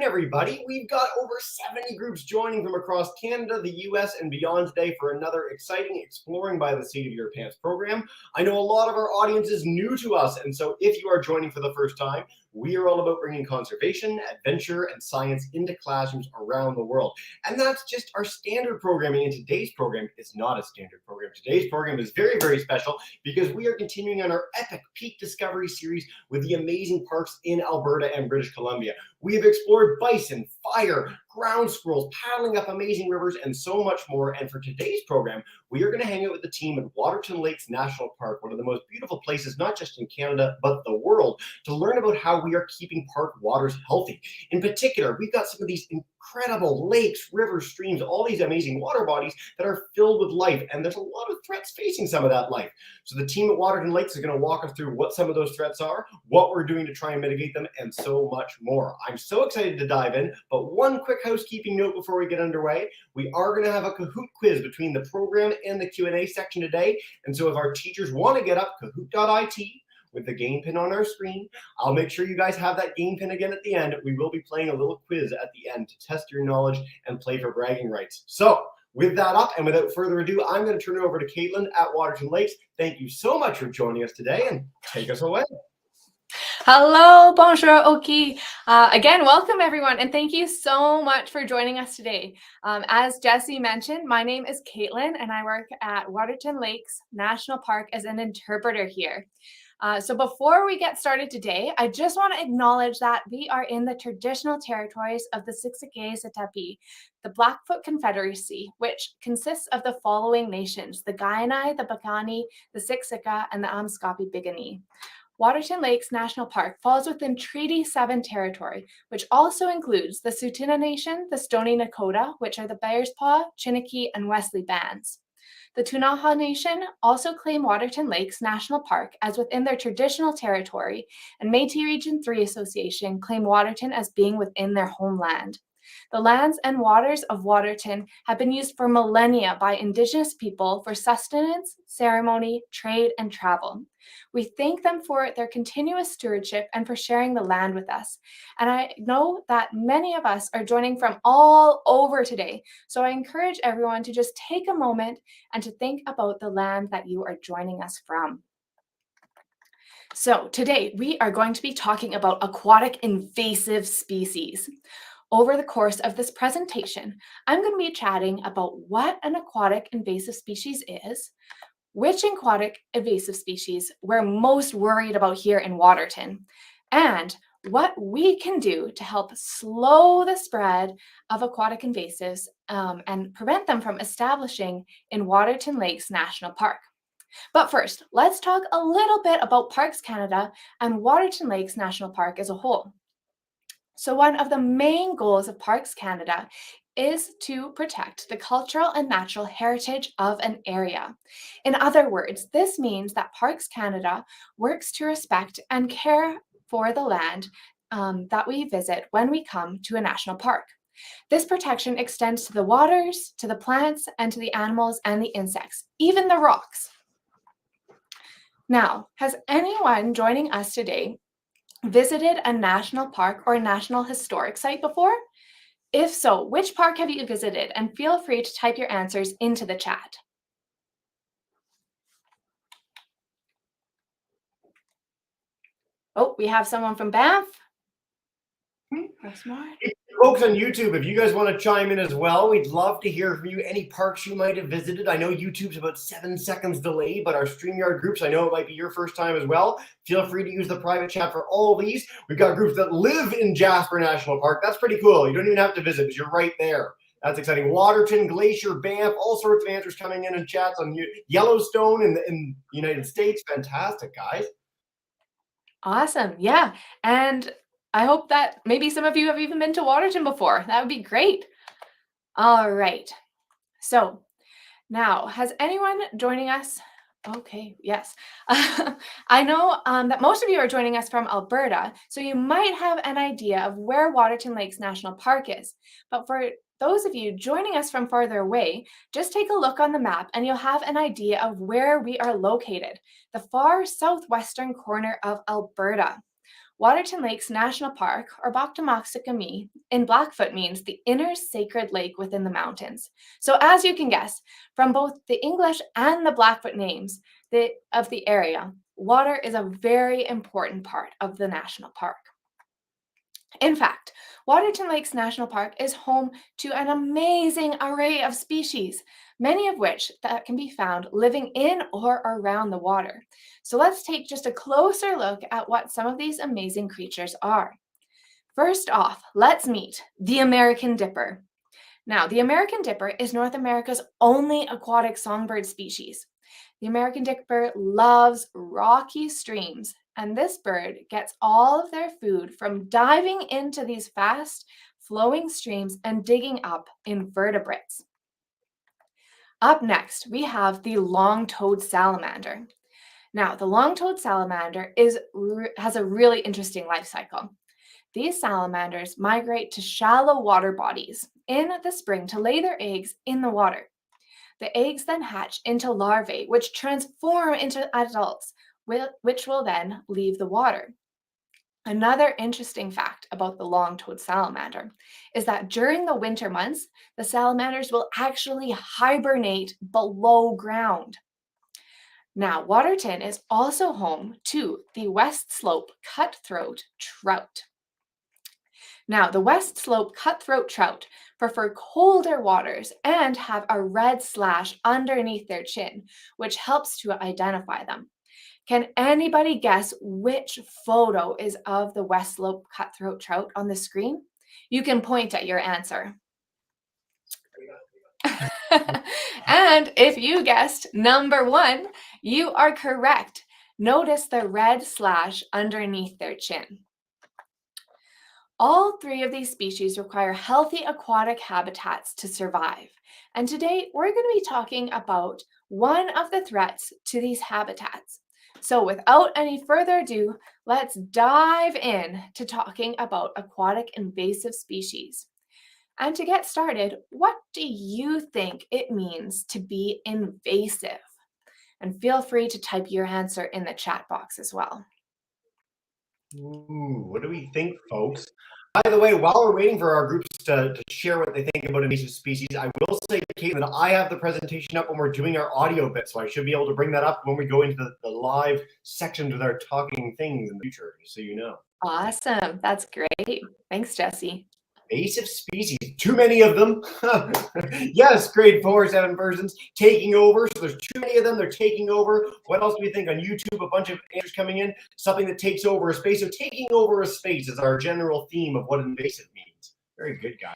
everybody. We've got over 70 groups joining from across Canada, the US, and beyond today for another exciting Exploring by the Seat of Your Pants program. I know a lot of our audience is new to us, and so if you are joining for the first time, we are all about bringing conservation, adventure, and science into classrooms around the world. And that's just our standard programming, and today's program is not a standard program. Today's program is very, very special because we are continuing on our epic Peak Discovery series with the amazing parks in Alberta and British Columbia. We have explored bison, fire, ground squirrels, paddling up amazing rivers, and so much more. And for today's program, we are going to hang out with the team at Waterton Lakes National Park, one of the most beautiful places, not just in Canada, but the world, to learn about how we are keeping park waters healthy. In particular, we've got some of these incredible lakes, rivers, streams, all these amazing water bodies that are filled with life, and there's a lot of threats facing some of that life. So the team at Waterton Lakes is going to walk us through what some of those threats are, what we're doing to try and mitigate them, and so much more. I'm so excited to dive in, but one quick housekeeping note before we get underway. We are going to have a Kahoot quiz between the program and the Q&A section today, and so if our teachers want to get up, kahoot.it, with the game pin on our screen. I'll make sure you guys have that game pin again at the end. We will be playing a little quiz at the end to test your knowledge and play for bragging rights. So with that up and without further ado, I'm going to turn it over to Caitlin at Waterton Lakes. Thank you so much for joining us today, and take us away. Hello, bonjour, Oki. Again, welcome everyone, and thank you so much for joining us today. As Jesse mentioned, my name is Caitlin, and I work at Waterton Lakes National Park as an interpreter here. So before we get started today, I just want to acknowledge that we are in the traditional territories of the Siksika-Sitapi, the Blackfoot Confederacy, which consists of the following nations: the Kainai, the Piikani, the Siksika, and the Amskapi-Piikani. Waterton Lakes National Park falls within Treaty 7 territory, which also includes the Tsuut'ina Nation, the Stoney Nakoda, which are the Bearspaw, Chiniki, and Wesley bands. The Ktunaxa Nation also claim Waterton Lakes National Park as within their traditional territory, and Métis Region 3 Association claim Waterton as being within their homeland. The lands and waters of Waterton have been used for millennia by Indigenous people for sustenance, ceremony, trade, and travel. We thank them for their continuous stewardship and for sharing the land with us. And I know that many of us are joining from all over today, so I encourage everyone to just take a moment and to think about the land that you are joining us from. So today we are going to be talking about aquatic invasive species. Over the course of this presentation, I'm going to be chatting about what an aquatic invasive species is, which aquatic invasive species we're most worried about here in Waterton, and what we can do to help slow the spread of aquatic invasives and prevent them from establishing in Waterton Lakes National Park. But first, let's talk a little bit about Parks Canada and Waterton Lakes National Park as a whole. So one of the main goals of Parks Canada is to protect the cultural and natural heritage of an area. In other words, this means that Parks Canada works to respect and care for the land that we visit when we come to a national park. This protection extends to the waters, to the plants, and to the animals and the insects, even the rocks. Now, has anyone joining us today visited a national park or a national historic site before? If so, which park have you visited? And feel free to type your answers into the chat. Oh, we have someone from Banff. Folks on YouTube, if you guys want to chime in as well, we'd love to hear from you. Any parks you might have visited. I know YouTube's about 7 seconds delay, but our StreamYard groups, I know it might be your first time as well. Feel free to use the private chat for all of these. We've got groups that live in Jasper National Park. That's pretty cool. You don't even have to visit because you're right there. That's exciting. Waterton, Glacier, Banff, all sorts of answers coming in chats on Yellowstone in the United States. Fantastic, guys. Awesome. Yeah. And I hope that maybe some of you have even been to Waterton before. That would be great. All right. So now, has anyone joining us? Okay, yes. I know that most of you are joining us from Alberta, so you might have an idea of where Waterton Lakes National Park is. But for those of you joining us from farther away, just take a look on the map and you'll have an idea of where we are located, the far southwestern corner of Alberta. Waterton Lakes National Park, or Boktamoxikami, in Blackfoot means the inner sacred lake within the mountains. So as you can guess, from both the English and the Blackfoot names of the area, water is a very important part of the national park. In fact, Waterton Lakes National Park is home to an amazing array of species, many of which that can be found living in or around the water. So let's take just a closer look at what some of these amazing creatures are. First off, let's meet the American dipper. Now, the American dipper is North America's only aquatic songbird species. The American dipper loves rocky streams, and this bird gets all of their food from diving into these fast flowing streams and digging up invertebrates. Up next, we have the long-toed salamander. Now, the long-toed salamander has a really interesting life cycle. These salamanders migrate to shallow water bodies in the spring to lay their eggs in the water. The eggs then hatch into larvae, which transform into adults, which will then leave the water. Another interesting fact about the long-toed salamander is that during the winter months, the salamanders will actually hibernate below ground. Now, Waterton is also home to the West Slope cutthroat trout. Now, the West Slope cutthroat trout prefer colder waters and have a red slash underneath their chin, which helps to identify them. Can anybody guess which photo is of the West Slope cutthroat trout on the screen? You can point at your answer. And if you guessed number 1, you are correct. Notice the red slash underneath their chin. All 3 of these species require healthy aquatic habitats to survive. And today we're going to be talking about one of the threats to these habitats. So without any further ado, let's dive in to talking about aquatic invasive species. And to get started, what do you think it means to be invasive? And feel free to type your answer in the chat box as well. Ooh, what do we think, folks? By the way, while we're waiting for our groups to share what they think about invasive species, I will say, Caitlin, that I have the presentation up when we're doing our audio bit, so I should be able to bring that up when we go into the live sections with our talking things in the future, just so you know. Awesome. That's great. Thanks, Jesse. Invasive species, too many of them. Yes, grade 4, 7 persons taking over. So there's too many of them. They're taking over. What else do we think on YouTube? A bunch of answers coming in. Something that takes over a space. So taking over a space is our general theme of what invasive means. Very good, guys.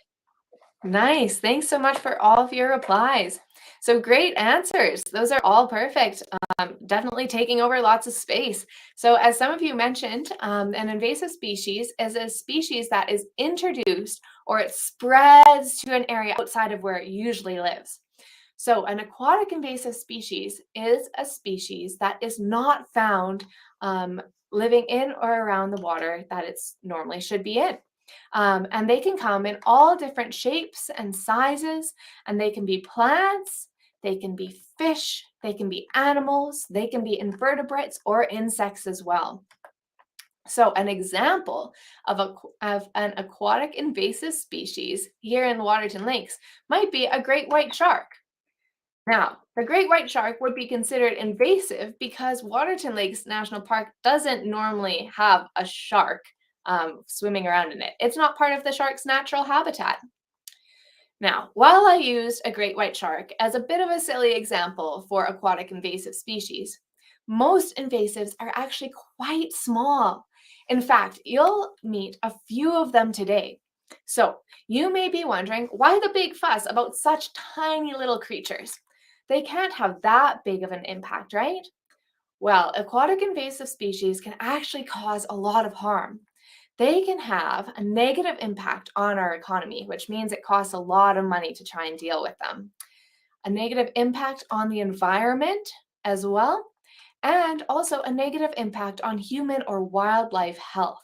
Nice. Thanks so much for all of your replies. So great answers. Those are all perfect. Definitely taking over lots of space. So as some of you mentioned, an invasive species is a species that is introduced or it spreads to an area outside of where it usually lives. So an aquatic invasive species is a species that is not found living in or around the water that it's normally should be in. And they can come in all different shapes and sizes, and they can be plants, they can be fish, they can be animals, they can be invertebrates or insects as well. So an example of an aquatic invasive species here in Waterton Lakes might be a great white shark. Now, the great white shark would be considered invasive because Waterton Lakes National Park doesn't normally have a shark swimming around in it. It's not part of the shark's natural habitat. Now, while I used a great white shark as a bit of a silly example for aquatic invasive species, most invasives are actually quite small. In fact, you'll meet a few of them today. So you may be wondering, why the big fuss about such tiny little creatures? They can't have that big of an impact, right? Well, aquatic invasive species can actually cause a lot of harm. They can have a negative impact on our economy, which means it costs a lot of money to try and deal with them. A negative impact on the environment as well, and also a negative impact on human or wildlife health.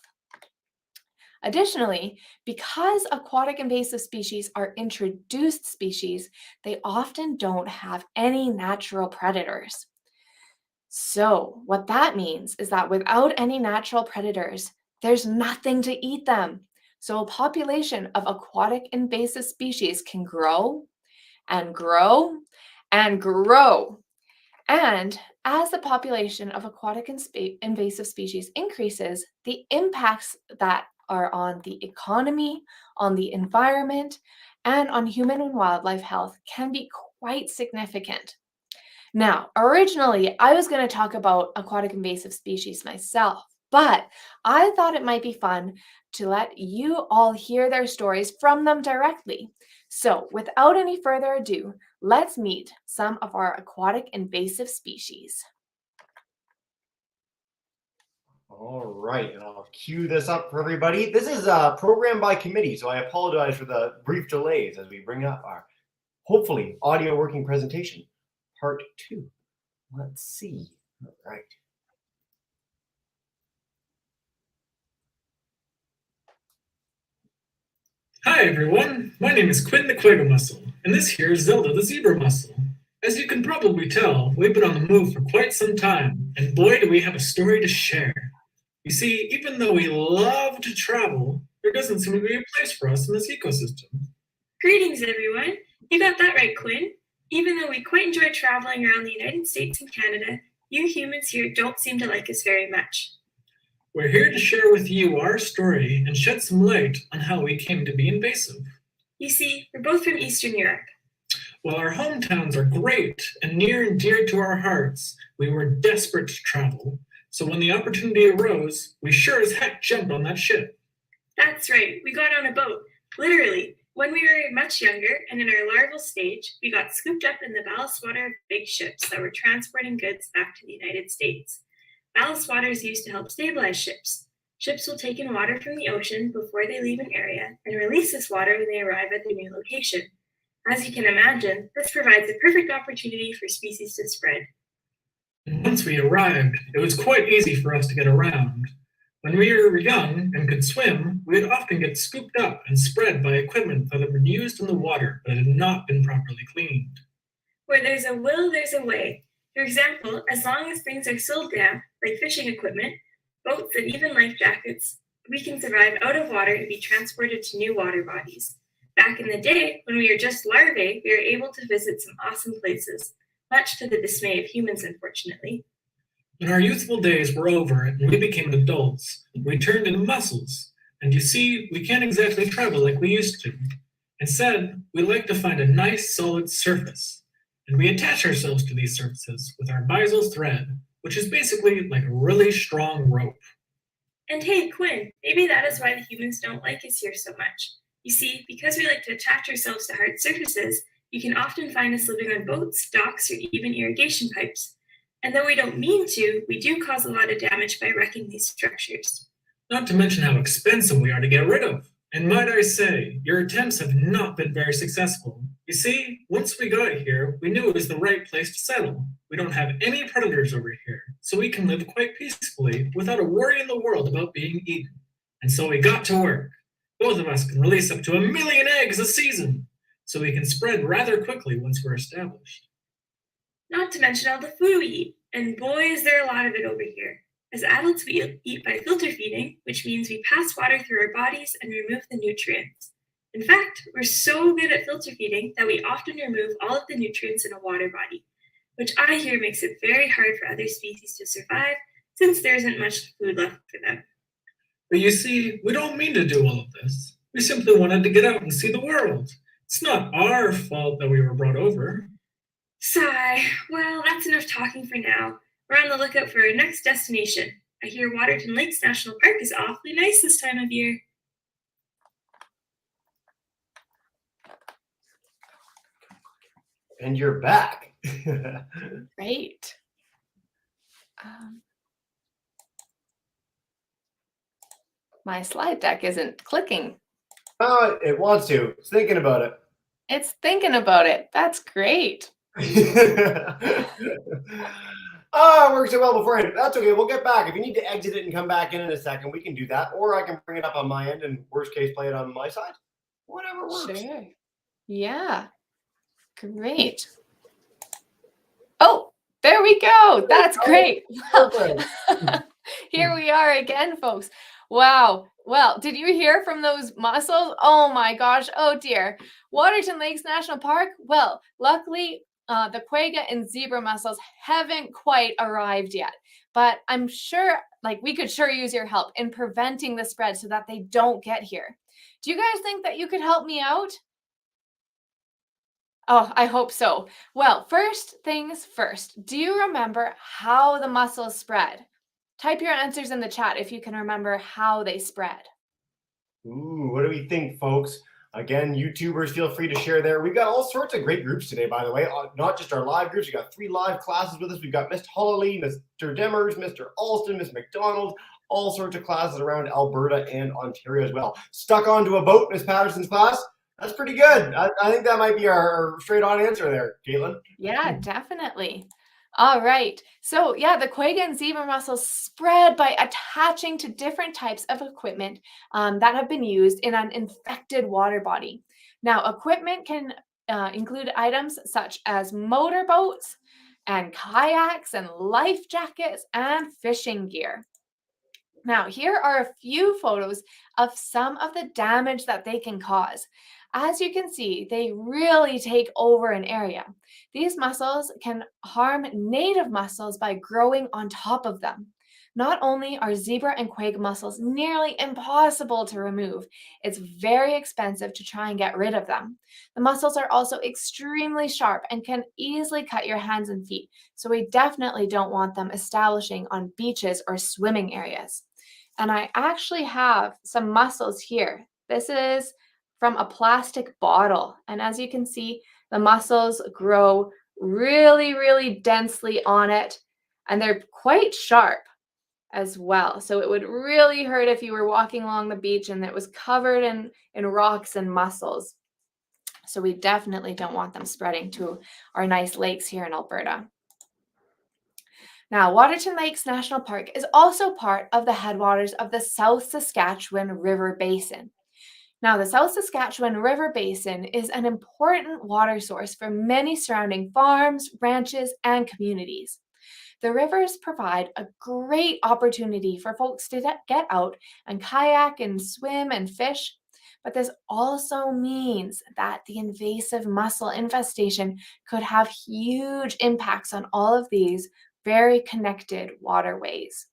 Additionally, because aquatic invasive species are introduced species, they often don't have any natural predators. So what that means is that without any natural predators, there's nothing to eat them. So a population of aquatic invasive species can grow and grow and grow. And as the population of aquatic invasive species increases, the impacts that are on the economy, on the environment, and on human and wildlife health can be quite significant. Now, originally, I was going to talk about aquatic invasive species myself, but I thought it might be fun to let you all hear their stories from them directly. So, without any further ado, let's meet some of our aquatic invasive species. All right, and I'll cue this up for everybody. This is a program by committee, so I apologize for the brief delays as we bring up our, hopefully, audio working presentation, part 2. Let's see. All right. Hi everyone, my name is Quinn the Quagga Mussel, and this here is Zelda the Zebra Mussel. As you can probably tell, we've been on the move for quite some time, and boy do we have a story to share. You see, even though we love to travel, there doesn't seem to be a place for us in this ecosystem. Greetings everyone, you got that right, Quinn. Even though we quite enjoy traveling around the United States and Canada, you humans here don't seem to like us very much. We're here to share with you our story and shed some light on how we came to be invasive. You see, we're both from Eastern Europe. While our hometowns are great and near and dear to our hearts, we were desperate to travel. So when the opportunity arose, we sure as heck jumped on that ship. That's right, we got on a boat. Literally, when we were much younger and in our larval stage, we got scooped up in the ballast water of big ships that were transporting goods back to the United States. Ballast water is used to help stabilize ships. Ships will take in water from the ocean before they leave an area and release this water when they arrive at their new location. As you can imagine, this provides a perfect opportunity for species to spread. And once we arrived, it was quite easy for us to get around. When we were young and could swim, we would often get scooped up and spread by equipment that had been used in the water but had not been properly cleaned. Where there's a will, there's a way. For example, as long as things are still damp, like fishing equipment, boats, and even life jackets, we can survive out of water and be transported to new water bodies. Back in the day, when we were just larvae, we were able to visit some awesome places, much to the dismay of humans, unfortunately. When our youthful days were over and we became adults, we turned into mussels. And you see, we can't exactly travel like we used to. Instead, we like to find a nice, solid surface. And we attach ourselves to these surfaces with our bisel thread, which is basically like a really strong rope. And hey, Quinn, maybe that is why the humans don't like us here so much. You see, because we like to attach ourselves to hard surfaces, you can often find us living on boats, docks, or even irrigation pipes. And though we don't mean to, we do cause a lot of damage by wrecking these structures. Not to mention how expensive we are to get rid of. And might I say, your attempts have not been very successful. You see, once we got here, we knew it was the right place to settle. We don't have any predators over here, so we can live quite peacefully without a worry in the world about being eaten. And so we got to work. Both of us can release up to 1 million eggs a season, so we can spread rather quickly once we're established. Not to mention all the food we eat, and boy is there a lot of it over here. As adults, we eat by filter feeding, which means we pass water through our bodies and remove the nutrients. In fact, we're so good at filter feeding that we often remove all of the nutrients in a water body, which I hear makes it very hard for other species to survive since there isn't much food left for them. But you see, we don't mean to do all of this. We simply wanted to get out and see the world. It's not our fault that we were brought over. Sigh. Well, that's enough talking for now. We're on the lookout for our next destination. I hear Waterton Lakes National Park is awfully nice this time of year. And you're back. Great. My slide deck isn't clicking. Oh, it wants to. It's thinking about it. It's thinking about it. That's great. Oh, it worked so well beforehand. That's okay. We'll get back. If you need to exit it and come back in a second, we can do that. Or I can bring it up on my end and worst case play it on my side. Whatever works. Sure. Yeah. Great. Oh, there we go. That's great. Well, here we are again, folks. Wow. Well, did you hear from those mussels? Oh my gosh. Oh dear. Waterton Lakes National Park. Well, luckily, the quagga and zebra mussels haven't quite arrived yet. But I'm sure, like, we could sure use your help in preventing the spread so that they don't get here. Do you guys think that you could help me out? Oh, I hope so. Well, first things first, do you remember how the mussels spread? Type your answers in the chat if you can remember how they spread. Ooh, what do we think, folks? Again, YouTubers, feel free to share there. We've got all sorts of great groups today, by the way. Not just our live groups. We've got 3 live classes with us. We've got Miss Holloway, Mr. Demers, Mr. Alston, Miss McDonald, all sorts of classes around Alberta and Ontario as well. Stuck onto a boat, Miss Patterson's class. That's pretty good. I think that might be our straight on answer there, Caitlin. Yeah, definitely. All right. So yeah, the quagga and zebra mussels spread by attaching to different types of equipment that have been used in an infected water body. Now, equipment can include items such as motorboats and kayaks and life jackets and fishing gear. Now, here are a few photos of some of the damage that they can cause. As you can see, they really take over an area. These mussels can harm native mussels by growing on top of them. Not only are zebra and quagga mussels nearly impossible to remove, it's very expensive to try and get rid of them. The mussels are also extremely sharp and can easily cut your hands and feet, so we definitely don't want them establishing on beaches or swimming areas. And I actually have some mussels here. This is from a plastic bottle. And as you can see, the mussels grow really, really densely on it. And they're quite sharp as well. So it would really hurt if you were walking along the beach and it was covered in rocks and mussels. So we definitely don't want them spreading to our nice lakes here in Alberta. Now, Waterton Lakes National Park is also part of the headwaters of the South Saskatchewan River Basin. Now, the South Saskatchewan River Basin is an important water source for many surrounding farms, ranches, and communities. The rivers provide a great opportunity for folks to get out and kayak and swim and fish, but this also means that the invasive mussel infestation could have huge impacts on all of these very connected waterways.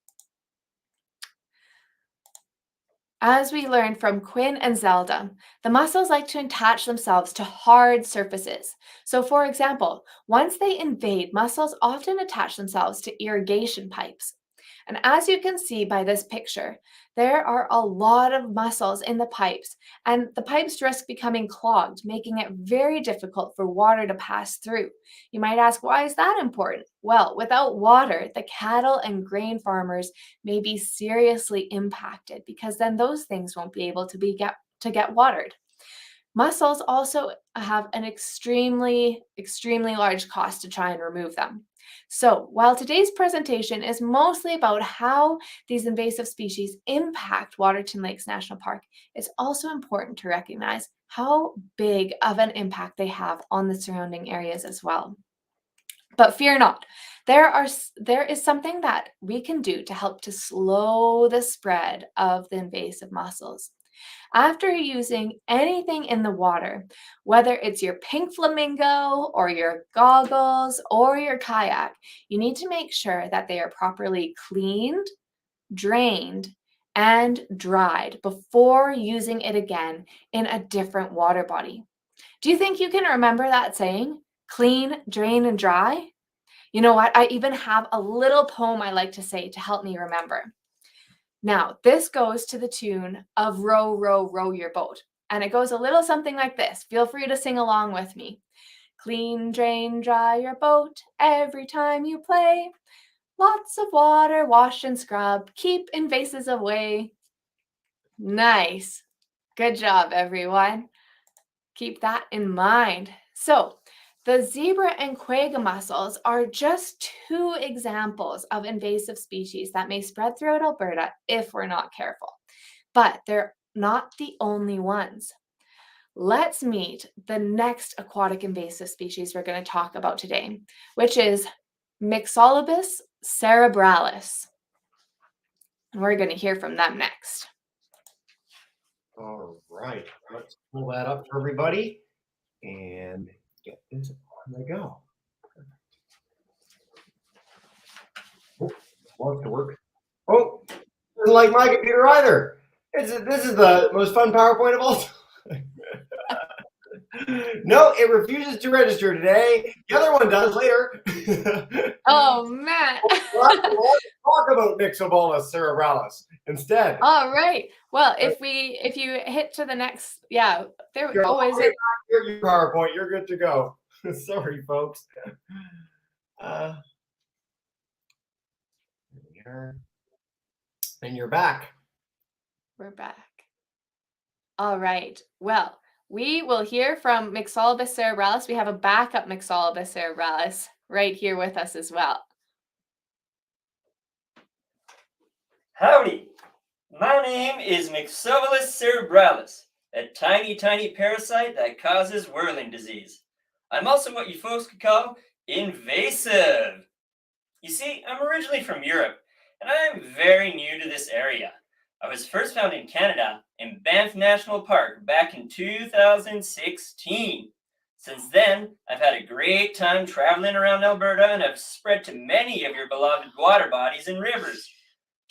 As we learned from Quinn and Zelda, the mussels like to attach themselves to hard surfaces. So for example, once they invade, mussels often attach themselves to irrigation pipes. And as you can see by this picture, there are a lot of mussels in the pipes, and the pipes risk becoming clogged, making it very difficult for water to pass through. You might ask, why is that important? Well, without water, the cattle and grain farmers may be seriously impacted because then those things won't be able to get watered. Mussels also have an extremely large cost to try and remove them. So while today's presentation is mostly about how these invasive species impact Waterton Lakes National Park, it's also important to recognize how big of an impact they have on the surrounding areas as well. But fear not, there is something that we can do to help to slow the spread of the invasive mussels. After using anything in the water, whether it's your pink flamingo or your goggles or your kayak, you need to make sure that they are properly cleaned, drained, and dried before using it again in a different water body. Do you think you can remember that saying? Clean, drain, and dry? You know what? I even have a little poem I like to say to help me remember. Now, this goes to the tune of Row, Row, Row Your Boat. And it goes a little something like this. Feel free to sing along with me. Clean, drain, dry your boat every time you play. Lots of water, wash and scrub. Keep invasives away. Nice. Good job, everyone. Keep that in mind. So, the zebra and quagga mussels are just 2 examples of invasive species that may spread throughout Alberta if we're not careful. But they're not the only ones. Let's meet the next aquatic invasive species we're going to talk about today, which is Mixolobus cerebralis. We're going to hear from them next. All right, let's pull that up for everybody and get this on the go. Oh, wants to work. Oh, doesn't like my computer either. This is the most fun PowerPoint of all time. No, it refuses to register today. The other one does later. Oh, man. We'll talk about Mixolobus Cerebralis instead. All right. Well, if you hit to the next, there we go. Is it? Your PowerPoint, you're good to go. Sorry, folks. There we are. And you're back. We're back. All right. Well, we will hear from Mixolobus cerebralis. We have a backup Mixolobus cerebralis right here with us as well. Howdy, my name is Mixolobus cerebralis, a tiny parasite that causes whirling disease. I'm also what you folks could call invasive. You see, I'm originally from Europe, and I'm very new to this area. I was first found in Canada in Banff National Park back in 2016. Since then, I've had a great time traveling around Alberta, and I've spread to many of your beloved water bodies and rivers.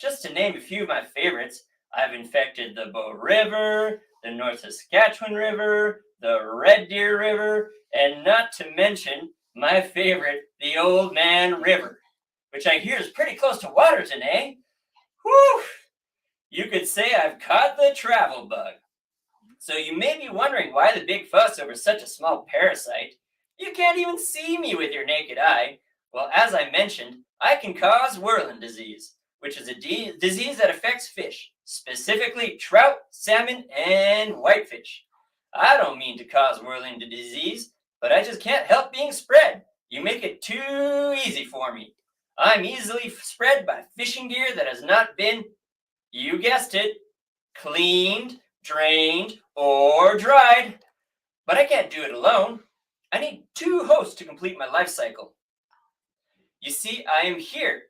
Just to name a few of my favorites, I've infected the Bow River, the North Saskatchewan River, the Red Deer River, and not to mention my favorite, the Old Man River, which I hear is pretty close to Waterton, eh? Whew! You could say I've caught the travel bug. So you may be wondering why the big fuss over such a small parasite. You can't even see me with your naked eye. Well, as I mentioned, I can cause whirling disease, which is a disease that affects fish, specifically trout, salmon, and whitefish. I don't mean to cause whirling disease, but I just can't help being spread. You make it too easy for me. I'm easily spread by fishing gear that has not been, you guessed it, cleaned, drained, or dried. But I can't do it alone. I need 2 hosts to complete my life cycle. You see, I am here,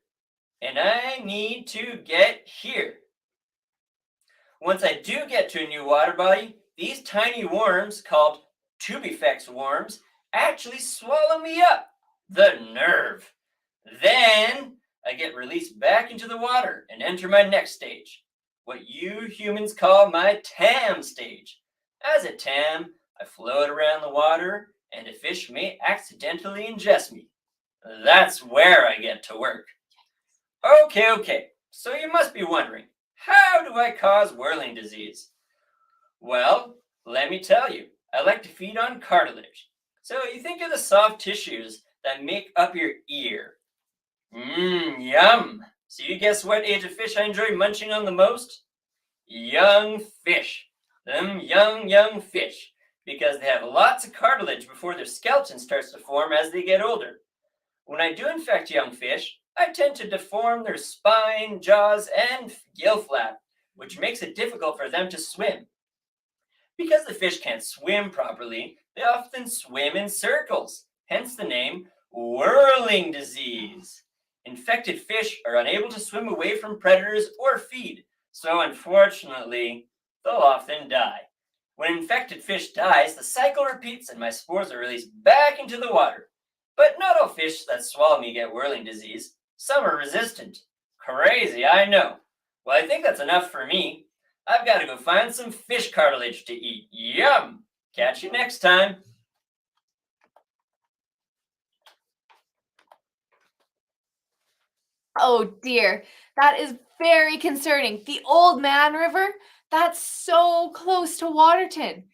and I need to get here. Once I do get to a new water body, these tiny worms, called tubifex worms, actually swallow me up. The nerve. Then I get released back into the water and enter my next stage, what you humans call my TAM stage. As a TAM, I float around the water, and a fish may accidentally ingest me. That's where I get to work. Okay, so you must be wondering, how do I cause whirling disease? Well, let me tell you, I like to feed on cartilage. So you think of the soft tissues that make up your ear. Yum. So you guess what age of fish I enjoy munching on the most? Young fish. Them young fish. Because they have lots of cartilage before their skeleton starts to form as they get older. When I do infect young fish, I tend to deform their spine, jaws, and gill flap, which makes it difficult for them to swim. Because the fish can't swim properly, they often swim in circles, hence the name whirling disease. Infected fish are unable to swim away from predators or feed, so unfortunately, they'll often die. When an infected fish dies, the cycle repeats and my spores are released back into the water. But not all fish that swallow me get whirling disease. Some are resistant. Crazy, I know. Well, I think that's enough for me. I've got to go find some fish cartilage to eat. Yum! Catch you next time. Oh dear, that is very concerning. The Old Man River, that's so close to Waterton.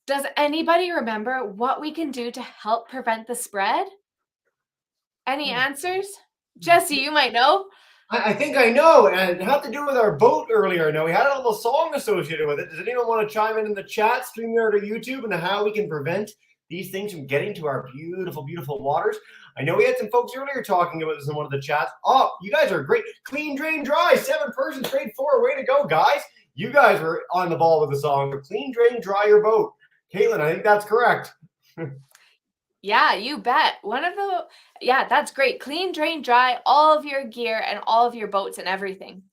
Does anybody remember what we can do to help prevent the spread? Any answers? Jesse, you might know. I think I know, and it had to do with our boat earlier. Now, we had a little song associated with it. Does anyone want to chime in the chat, stream there to YouTube, and how we can prevent these things from getting to our beautiful, beautiful waters? I know we had some folks earlier talking about this in one of the chats. Oh, you guys are great. Clean, drain, dry. 7 persons, grade 4. Way to go, guys. You guys were on the ball with the song. Clean, drain, dry your boat. Caitlin, I think that's correct. Yeah, you bet. That's great. Clean, drain, dry all of your gear and all of your boats and everything.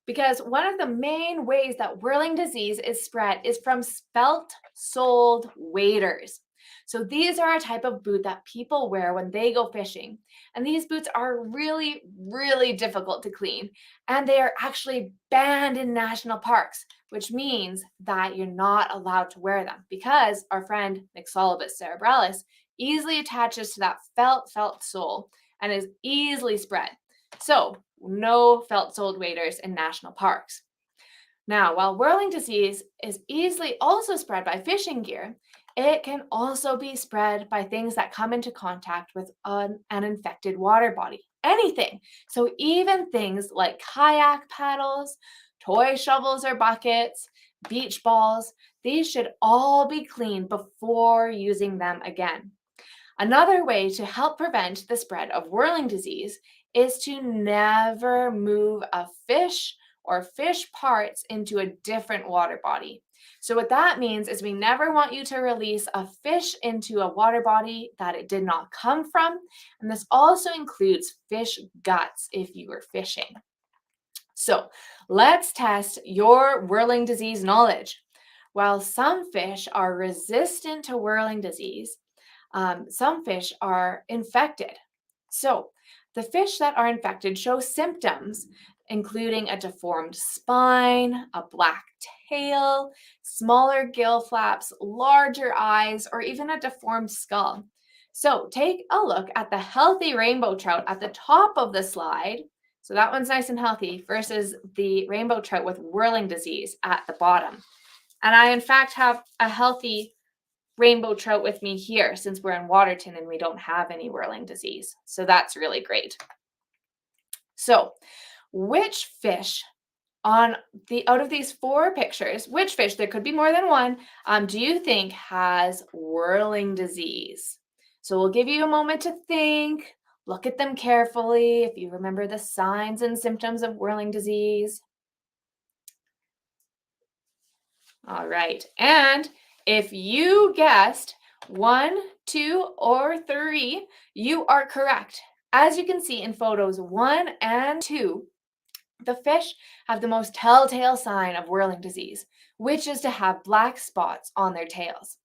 because one of the main ways that whirling disease is spread is from felt-soled waders. So these are a type of boot that people wear when they go fishing. And these boots are really, really difficult to clean. And they are actually banned in national parks, which means that you're not allowed to wear them because our friend Mixolobus cerebralis easily attaches to that felt sole and is easily spread. So no felt-soled waders in national parks. Now, while whirling disease is easily also spread by fishing gear, it can also be spread by things that come into contact with an infected water body. Anything. So even things like kayak paddles, toy shovels or buckets, beach balls, these should all be cleaned before using them again. Another way to help prevent the spread of whirling disease is to never move a fish or fish parts into a different water body. So what that means is we never want you to release a fish into a water body that it did not come from. And this also includes fish guts if you were fishing. So let's test your whirling disease knowledge. While some fish are resistant to whirling disease, some fish are infected. So the fish that are infected show symptoms, including a deformed spine, a black tail, smaller gill flaps, larger eyes, or even a deformed skull. So take a look at the healthy rainbow trout at the top of the slide. So that one's nice and healthy versus the rainbow trout with whirling disease at the bottom. And I, in fact, have a healthy rainbow trout with me here since we're in Waterton and we don't have any whirling disease. So that's really great. So which fish out of these 4 pictures, which fish, there could be more than one, do you think has whirling disease? So we'll give you a moment to think, look at them carefully if you remember the signs and symptoms of whirling disease. All right, and if you guessed 1, 2, or 3, you are correct. As you can see in photos 1 and 2, the fish have the most telltale sign of whirling disease, which is to have black spots on their tails.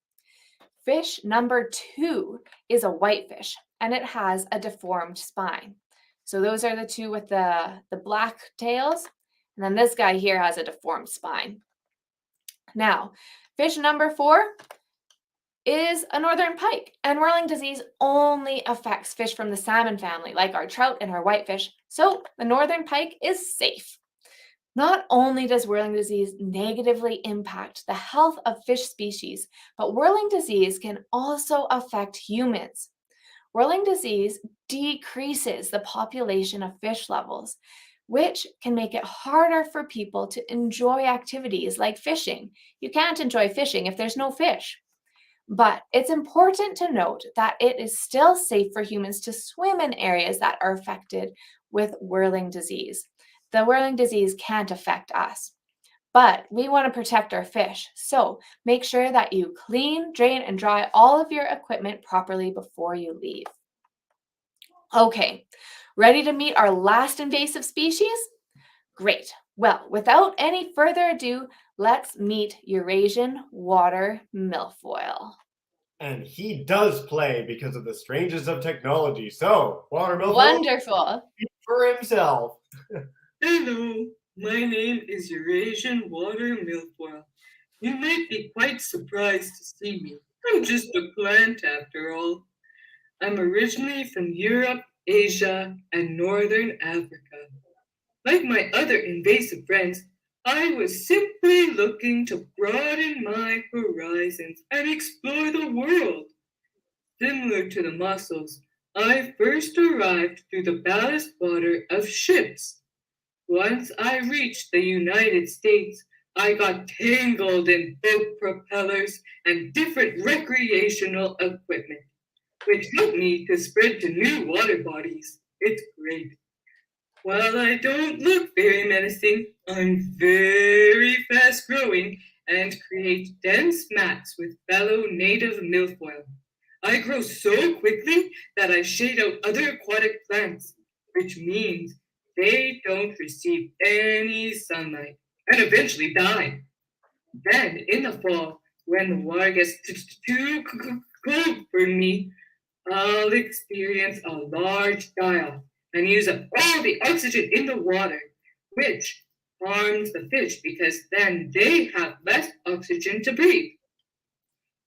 Fish number 2 is a whitefish, and it has a deformed spine. So those are the 2 with the black tails, and then this guy here has a deformed spine. Now, fish number 4 is a northern pike, and whirling disease only affects fish from the salmon family, like our trout and our whitefish, so the northern pike is safe. Not only does whirling disease negatively impact the health of fish species, but whirling disease can also affect humans. Whirling disease decreases the population of fish levels, which can make it harder for people to enjoy activities like fishing. You can't enjoy fishing if there's no fish. But it's important to note that it is still safe for humans to swim in areas that are affected with whirling disease. The whirling disease can't affect us, but we want to protect our fish. So make sure that you clean, drain, and dry all of your equipment properly before you leave. Okay, ready to meet our last invasive species? Great. Well, without any further ado, let's meet Eurasian Watermilfoil. And he does play because of the strangeness of technology. So, Watermilfoil, Wonderful. speak for himself. Hello, my name is Eurasian Watermilfoil. You might be quite surprised to see me. I'm just a plant after all. I'm originally from Europe, Asia, and Northern Africa. Like my other invasive friends, I was simply looking to broaden my horizons and explore the world. Similar to the mussels, I first arrived through the ballast water of ships. Once I reached the United States, I got tangled in boat propellers and different recreational equipment, which helped me to spread to new water bodies. It's great. While I don't look very menacing, I'm very fast growing and create dense mats with fellow native milfoil. I grow so quickly that I shade out other aquatic plants, which means they don't receive any sunlight and eventually die. Then, in the fall, when the water gets too cold for me, I'll experience a large die-off and use up all the oxygen in the water, which harms the fish because then they have less oxygen to breathe.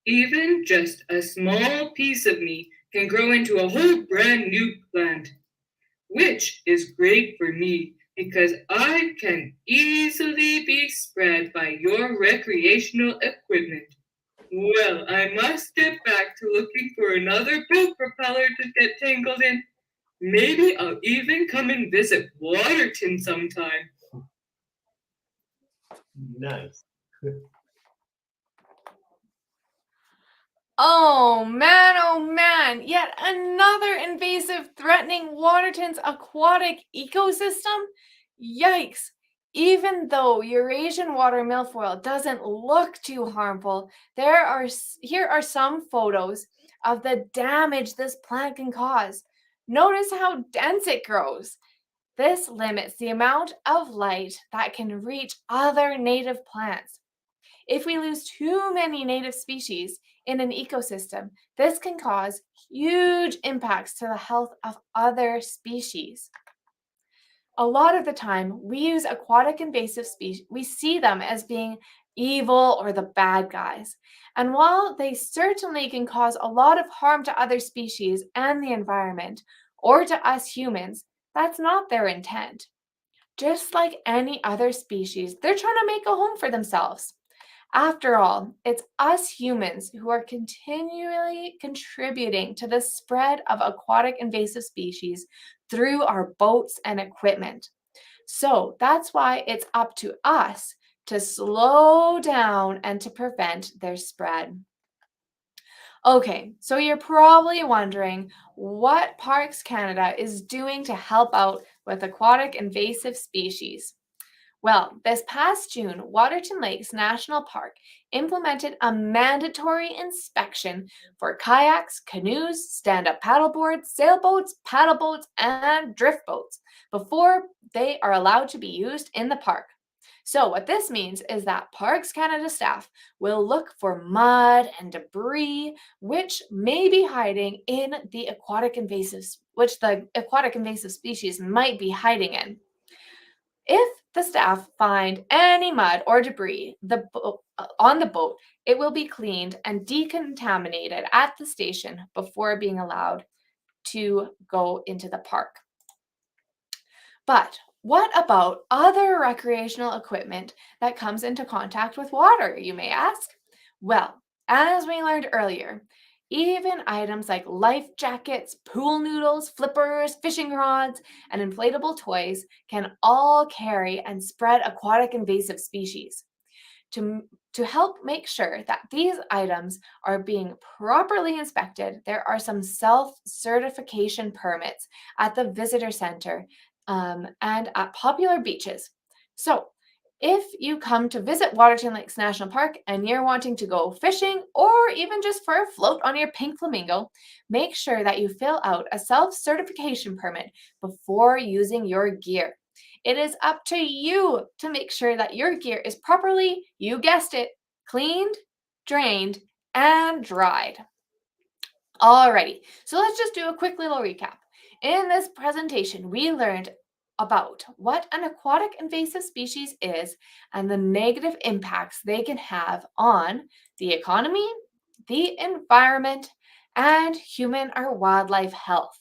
Even just a small piece of me can grow into a whole brand new plant, which is great for me because I can easily be spread by your recreational equipment. Well, I must get back to looking for another boat propeller to get tangled in. Maybe I'll even come and visit Waterton sometime. Nice. Oh man, yet another invasive threatening Waterton's aquatic ecosystem? Yikes! Even though Eurasian Watermilfoil doesn't look too harmful, here are some photos of the damage this plant can cause. Notice how dense it grows. This limits the amount of light that can reach other native plants. If we lose too many native species in an ecosystem, this can cause huge impacts to the health of other species. A lot of the time, we use aquatic invasive species, we see them as being evil or the bad guys. And while they certainly can cause a lot of harm to other species and the environment, or to us humans, that's not their intent. Just like any other species, they're trying to make a home for themselves. After all, it's us humans who are continually contributing to the spread of aquatic invasive species through our boats and equipment. So that's why it's up to us to slow down and to prevent their spread. Okay, so you're probably wondering what Parks Canada is doing to help out with aquatic invasive species. Well, this past June, Waterton Lakes National Park implemented a mandatory inspection for kayaks, canoes, stand-up paddleboards, sailboats, paddle boats, and drift boats before they are allowed to be used in the park. So what this means is that Parks Canada staff will look for mud and debris which may be hiding in the aquatic invasives, which the aquatic invasive species might be hiding in. If the staff find any mud or debris on the boat, it will be cleaned and decontaminated at the station before being allowed to go into the park. But what about other recreational equipment that comes into contact with water, you may ask? Well, as we learned earlier, even items like life jackets, pool noodles, flippers, fishing rods, and inflatable toys can all carry and spread aquatic invasive species. To help make sure that these items are being properly inspected, there are some self-certification permits at the visitor center and at popular beaches. So if you come to visit Waterton Lakes National Park and you're wanting to go fishing or even just for a float on your pink flamingo, make sure that you fill out a self-certification permit before using your gear. It is up to you to make sure that your gear is properly, you guessed it, cleaned, drained, and dried. Alrighty, so let's just do a quick little recap. In this presentation, we learned about what an aquatic invasive species is and the negative impacts they can have on the economy, the environment, and human or wildlife health.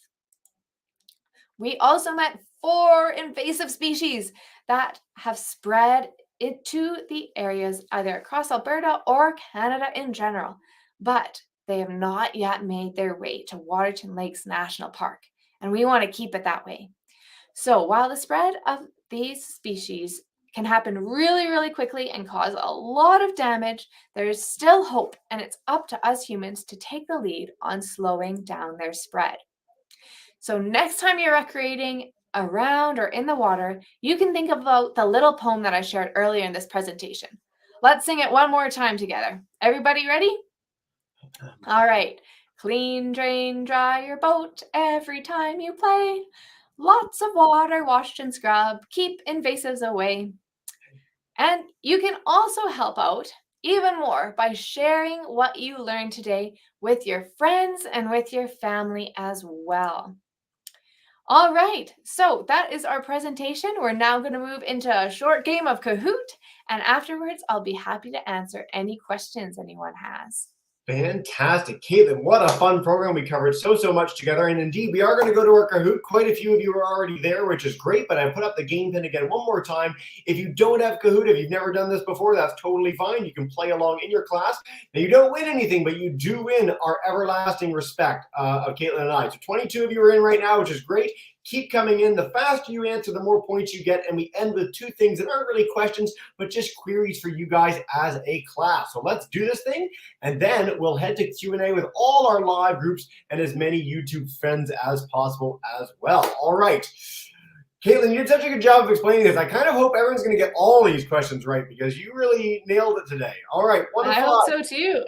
We also met 4 invasive species that have spread into the areas either across Alberta or Canada in general, but they have not yet made their way to Waterton Lakes National Park, and we want to keep it that way. So while the spread of these species can happen really, really quickly and cause a lot of damage, there is still hope, and it's up to us humans to take the lead on slowing down their spread. So next time you're recreating around or in the water, you can think about the little poem that I shared earlier in this presentation. Let's sing it one more time together. Everybody ready? All right. Clean, drain, dry your boat every time you play. lots of water, washed and scrubbed, keep invasives away. And you can also help out even more by sharing what you learned today with your friends and with your family as well. All right, so that is our presentation. We're now going to move into a short game of Kahoot, and afterwards I'll be happy to answer any questions anyone has. Fantastic. Caitlin, what a fun program. We covered so much together. And indeed, we are going to go to our Kahoot. Quite a few of you are already there, which is great. But I put up the game pin again one more time. If you don't have Kahoot, if you've never done this before, that's totally fine. You can play along in your class. Now, you don't win anything, but you do win our everlasting respect of Caitlin and I. So 22 of you are in right now, which is great. Keep coming in. The faster you answer, the more points you get. And we end with two things that aren't really questions, but just queries for you guys as a class. So let's do this thing. And then we'll head to Q&A with all our live groups and as many YouTube friends as possible as well. All right. Caitlin, you did such a good job of explaining this. I kind of hope everyone's going to get all these questions right because you really nailed it today. All right. I hope so too.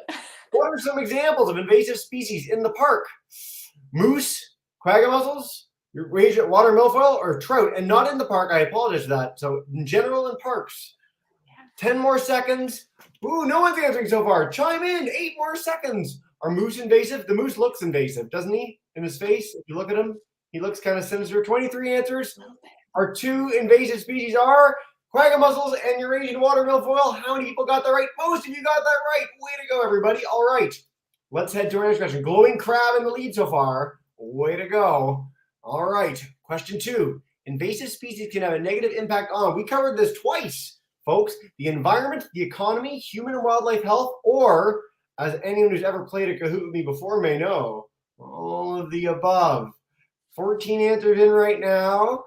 What are some examples of invasive species in the park? Moose, quagga mussels, Eurasian Watermilfoil, or trout? And not in the park. I apologize for that. So in general in parks. 10 more seconds. Ooh, no one's answering so far. Chime in. 8 more seconds. Are moose invasive? The moose looks invasive, doesn't he? In his face, if you look at him, he looks kind of sinister. 23 answers. Our 2 invasive species are quagga mussels and Eurasian Watermilfoil. How many people got that right? Most of you got that right. Way to go, everybody. All right. Let's head to our next question. Glowing crab in the lead so far. Way to go. All right. Question 2. Invasive species can have a negative impact on. We covered this twice, folks. The environment, the economy, human and wildlife health, or, as anyone who's ever played a Kahoot with me before may know, all of the above. 14 answers in right now.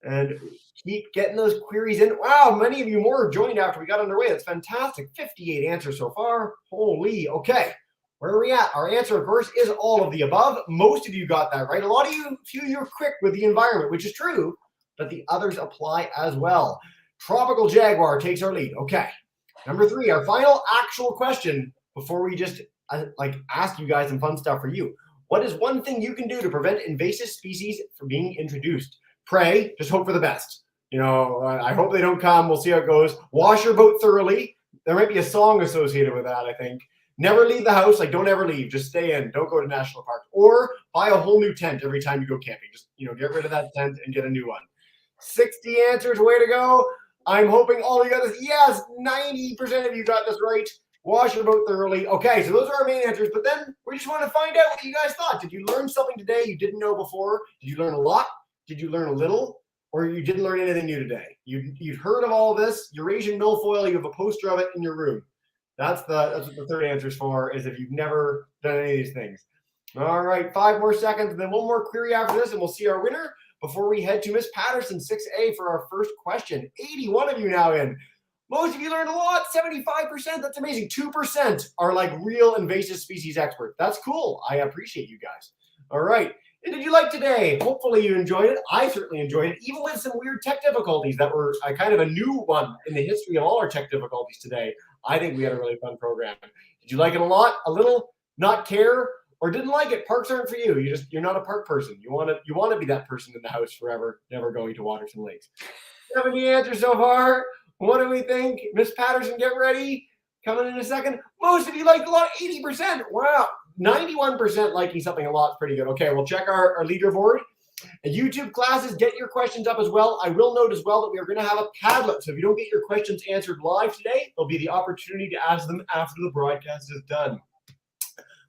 And keep getting those queries in. Wow, many of you more joined after we got underway. That's fantastic. 58 answers so far. Holy. Okay. Where are we at? Our answer, of course, is all of the above. Most of you got that right. A few of you are quick with the environment, which is true, but the others apply as well. Tropical jaguar takes our lead. Okay. Number 3, our final actual question before we just ask you guys some fun stuff for you. What is one thing you can do to prevent invasive species from being introduced? Pray, just hope for the best. You know, I hope they don't come. We'll see how it goes. Wash your boat thoroughly. There might be a song associated with that, I think. Never leave the house. Don't ever leave. Just stay in. Don't go to national parks. Or buy a whole new tent every time you go camping. Just, get rid of that tent and get a new one. 60 answers. Way to go. I'm hoping all of you got this. Yes, 90% of you got this right. Wash your boat thoroughly. Okay, so those are our main answers. But then we just want to find out what you guys thought. Did you learn something today you didn't know before? Did you learn a lot? Did you learn a little? Or you didn't learn anything new today? You'd heard of all of this. Eurasian milfoil, you have a poster of it in your room. That's what the third answer is for, is if you've never done any of these things. All right, 5 more seconds, and then one more query after this, and we'll see our winner before we head to Miss Patterson, 6A, for our first question. 81 of you now in. Most of you learned a lot, 75%. That's amazing. 2% are like real invasive species experts. That's cool. I appreciate you guys. All right. And did you like today? Hopefully you enjoyed it. I certainly enjoyed it, even with some weird tech difficulties that were kind of a new one in the history of all our tech difficulties today. I think we had a really fun program. Did you like it a lot, a little, not care, or didn't like it? Parks aren't for you. You're not a park person. You want to be that person in the house forever, never going to Waterton Lakes. 70 answers so far. What do we think? Miss Patterson, get ready. Coming in a second. Most of you liked a lot, 80%. Wow. 91% liking something a lot is pretty good. Okay, we'll check our leaderboard. And YouTube classes, get your questions up as well. I will note as well that we are going to have a Padlet. So if you don't get your questions answered live today, there'll be the opportunity to ask them after the broadcast is done.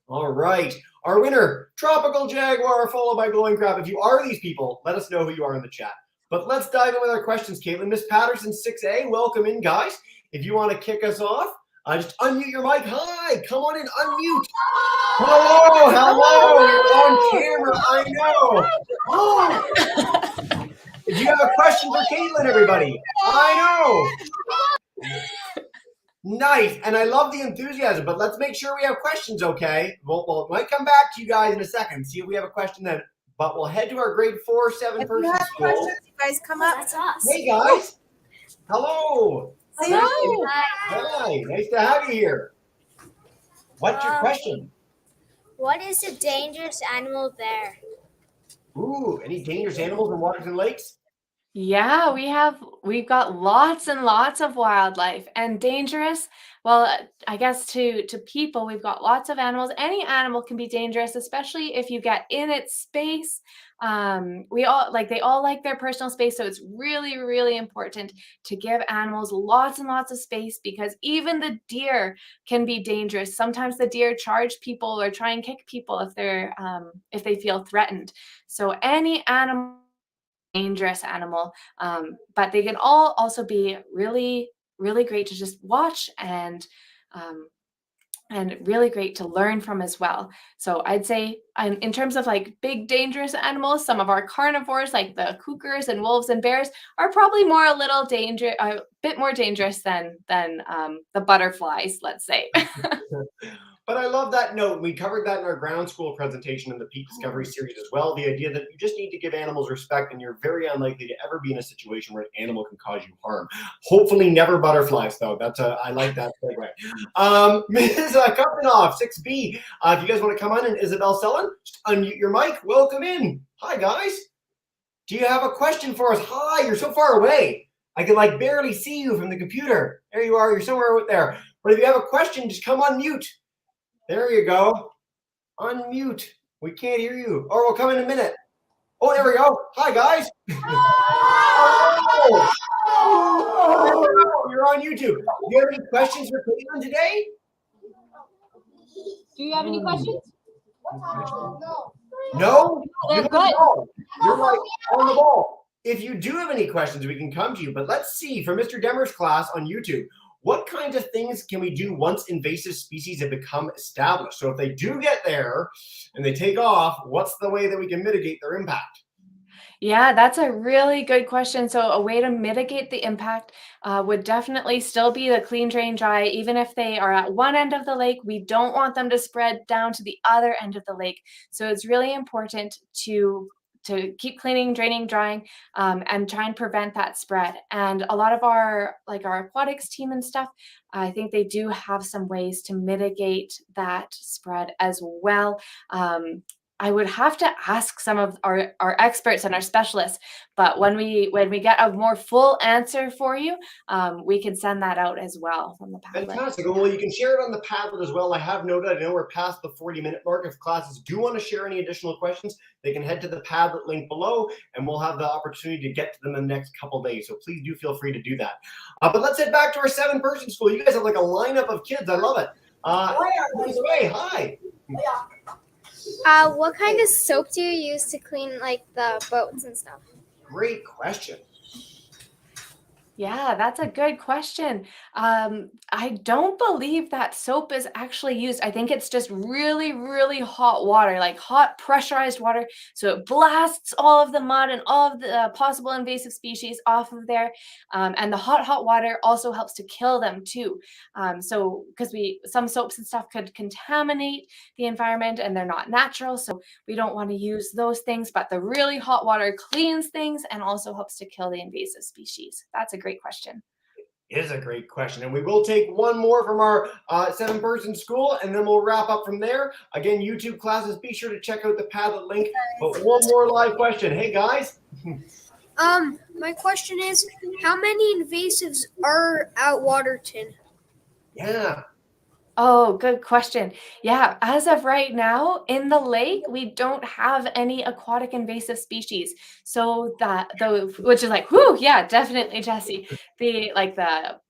All right. Our winner, Tropical Jaguar, followed by Glowing Crab. If you are these people, let us know who you are in the chat. But let's dive in with our questions, Caitlin. Miss Patterson, 6A, welcome in, guys. If you want to kick us off, just unmute your mic. Hi, come on in, unmute. Hello, you're on camera, I know. Oh. Did you have a question for Caitlin, everybody? I know. Nice, and I love the enthusiasm, but let's make sure we have questions, okay? We'll might come back to you guys in a second, see if we have a question then. But we'll head to our grade 4-7 person you have school. questions, you guys come up. That's us. Hey, guys. Hello. Hello. Hi, nice to have you here. What's your question? What is a dangerous animal there? Ooh, any dangerous animals in Waterton lakes? Yeah, we've got lots and lots of wildlife and dangerous. Well, I guess to people, we've got lots of animals. Any animal can be dangerous, especially if you get in its space. We all like they all like their personal space, so it's really, really important to give animals lots and lots of space because even the deer can be dangerous. Sometimes the deer charge people or try and kick people if they feel threatened. So any animal dangerous animal, but they can all also be really, really great to just watch and really great to learn from as well. So I'd say in terms of like big dangerous animals, some of our carnivores like the cougars and wolves and bears are probably a bit more dangerous than the butterflies, let's say. But I love that note. We covered that in our ground school presentation in the Peak Discovery series as well. The idea that you just need to give animals respect and you're very unlikely to ever be in a situation where an animal can cause you harm. Hopefully never butterflies though. I like that segue. Ms. Kupinoff, 6B, if you guys want to come on, and Isabel Sellen, just unmute your mic. Welcome in. Hi guys. Do you have a question for us? Hi, you're so far away. I can like barely see you from the computer. There you are, you're somewhere out there. But if you have a question, just come on mute. There you go. Unmute. We can't hear you. Or we'll come in a minute. Oh, there we go. Hi, guys. Oh, you're on YouTube. Do you have any questions for Caitlin today? Do you have any questions? No? They're You good. You're like on the ball. If you do have any questions, we can come to you. But let's see, for Mr. Demmer's class on YouTube, what kinds of things can we do once invasive species have become established? So if they do get there and they take off, what's the way that we can mitigate their impact? Yeah, that's a really good question. So a way to mitigate the impact would definitely still be the clean, drain, dry. Even if they are at one end of the lake, we don't want them to spread down to the other end of the lake. So it's really important to keep cleaning, draining, drying, and try and prevent that spread. And a lot of our aquatics team and stuff, I think they do have some ways to mitigate that spread as well. I would have to ask some of our experts and our specialists, but when we get a more full answer for you, we can send that out as well from the Padlet. Fantastic. Well, you can share it on the Padlet as well. I have noted, I know we're past the 40-minute mark. If classes do want to share any additional questions, they can head to the Padlet link below, and we'll have the opportunity to get to them in the next couple days. So please do feel free to do that. But let's head back to our 7-person school. You guys have like a lineup of kids. I love it. Hi. What kind of soap do you use to clean like the boats and stuff? Great question. Yeah, that's a good question. I don't believe that soap is actually used. I think it's just really, really hot water, like hot pressurized water. So it blasts all of the mud and all of the possible invasive species off of there. And the hot water also helps to kill them too. So because some soaps and stuff could contaminate the environment and they're not natural. So we don't want to use those things, but the really hot water cleans things and also helps to kill the invasive species. That's a great question. It is a great question. And we will take one more from our 7-person school, and then we'll wrap up from there. Again, YouTube classes, be sure to check out the Padlet link. But one more live question. Hey, guys. My question is, how many invasives are at Waterton? Yeah. Oh, good question. Yeah, as of right now in the lake, we don't have any aquatic invasive species. So which is like, whoo, yeah, definitely, Jesse. The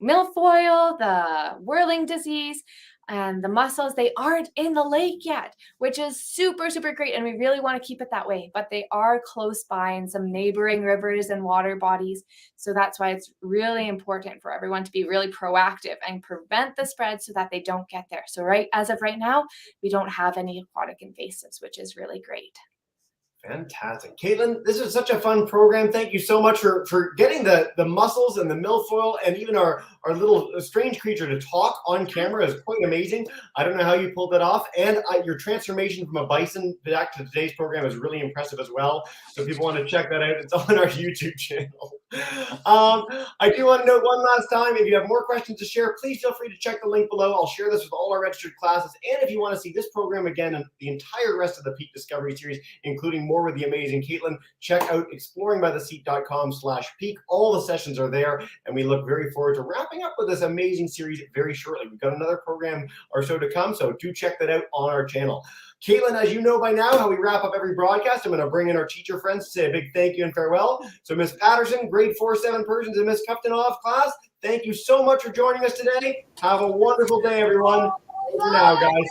milfoil, the whirling disease, and the mussels, they aren't in the lake yet, which is super, super great. And we really want to keep it that way, but they are close by in some neighboring rivers and water bodies. So that's why it's really important for everyone to be really proactive and prevent the spread so that they don't get there. So as of right now, we don't have any aquatic invasives, which is really great. Fantastic. Caitlin, this is such a fun program. Thank you so much for getting the mussels and the milfoil and even our little strange creature to talk on camera is quite amazing. I don't know how you pulled that off. And your transformation from a bison back to today's program is really impressive as well. So if people want to check that out, it's on our YouTube channel. I do want to note one last time, if you have more questions to share, please feel free to check the link below. I'll share this with all our registered classes. And if you want to see this program again and the entire rest of the Peak Discovery series, including more with the amazing Caitlin, check out exploringbytheseat.com/peak. All the sessions are there, and we look very forward to wrapping up with this amazing series very shortly. We've got another program or so to come, so do check that out on our channel. Caitlin, as you know by now, how we wrap up every broadcast, I'm going to bring in our teacher friends to say a big thank you and farewell. So Miss Patterson, grade 4-7 Persians, and Miss Cuftinoff class, thank you so much for joining us today. Have a wonderful day, everyone. For now, guys.